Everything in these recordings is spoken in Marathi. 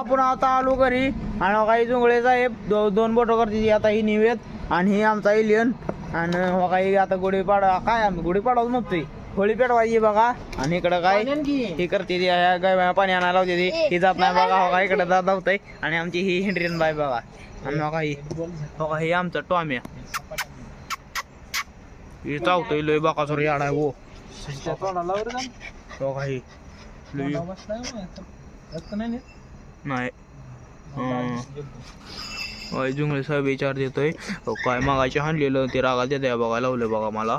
आपण आता आलो घरी आणि काही जुंगळे साहेब दोन बोट करते आता ही निवेद आणि ही आमचा एलियन आणि काही आता गुढीपाडा काय आम्ही गुढीपाडाच म्हणतोय होळी पेटवायची बघा. आणि इकडं काय ही करते ती गाय पाणी आणायला लावते ती जात नाही बघा. बघा इकडे जात धावतंय आणि आमची ही हेंड्रीन बाय बघा. आणि बघा ही आमचं टॉम्या ही चावतोय लय बघा सर याड आहे वो. बघा ही नाही जुंगळे साहेब विचार देतोय काय मागायचे हाणलेलं ते रागात येते बघा लावलं बघा मला.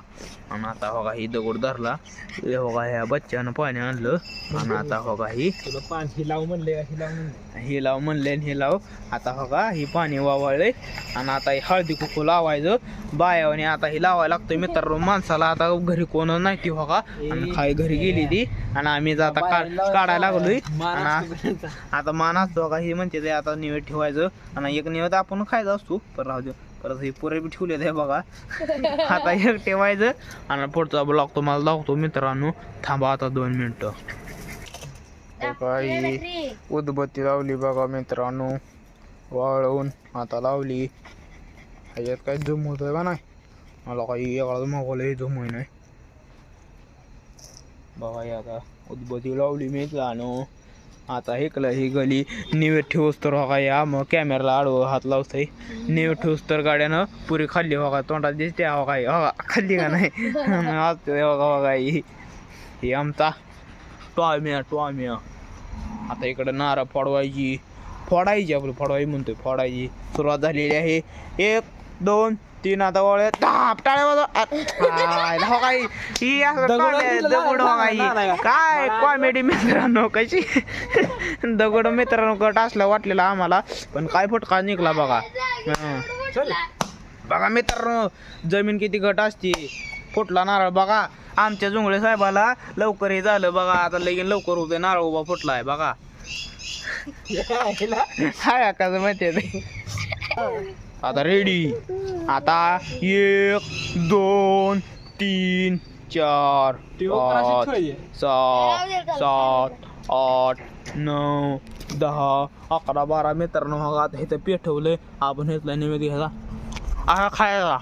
आणि आता बघा ही दगड धरला बघा ह्या बच्च्यानं पाणी आणलं आणि आता बघा ही हे लाव म्हणले हे लाव. आता बघा ही पाणी वावळले आणि आता ही हळदी कुकू लावायचं बायाने आता ही लावायला लागतंय मित्रांनो माणसाला. आता घरी कोण नाही ती बघा आणि खाय घरी गेली ती आणि आम्ही आता काढायला लागलोय. आणि आता मान असतो बघा ही म्हणते ते आता निवेद ठेवायचं आणि एक निवेद आपण खायचा असतो पण राहू दे. परत हे पुरे बी ठेवले ते बघा. आता एक ठेवायचं आणि पुढचा ब्लॉग तुम्हाला दाखवतो मित्रांनो. थांबा आता 2 मिनिटं. काही उदबत्ती लावली बघा मित्रांनो वाळवून आता लावली. ह्याच्यात काही झुम होतोय का नाही मला काही वेगळाच मागवलं हे झुम होई नाही बघा. हे आता उदबत्ती लावली मी आणि आता इकलं ही गली निवेद ठेवूस तर बघा या मग कॅमेराला आडवं हात लावतोय. निवेद ठेवूस तर गाड्यानं पुरी खाल्ली बघा तोंडात दिसते बघा बघा खाल्ली का नाही बघा बघा ही आमचा टॉम्या. आता इकडं नारळ फोडायची आपलं फोडवायची म्हणतोय फोडायची सुरुवात झालेली आहे. 1 2 3 आता वळे दगड काय कॉमेडी मित्रांनो कशी दगड मित्रांनो कट असला वाटलेला आम्हाला पण काय फटका निघला बघा. बघा मित्रांनो जमीन किती घट असते फुटला नारळ बघा. आमच्या जुंगळे साहेबाला लवकर हे झालं बघा. आता लगीन लवकर होते नारळ उभा फुटलाय बघा. हाय कसं माहिती आता रेडी. आता 1 2 3 4 5 6 7 8 9 10 11 12 मित्रांनो बघा. आता इथं पेटवलंय आपण हेतला निवेद घ्यायचा असा खायचा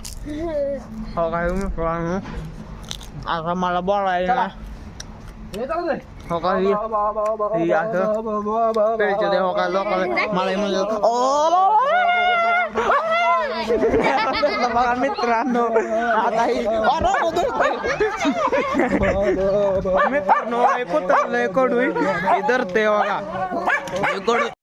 हो काय मित्रांनो. आता मला बोलायला हो का मला मित्रांनो आता मित्रांनो कडू धरते बघा.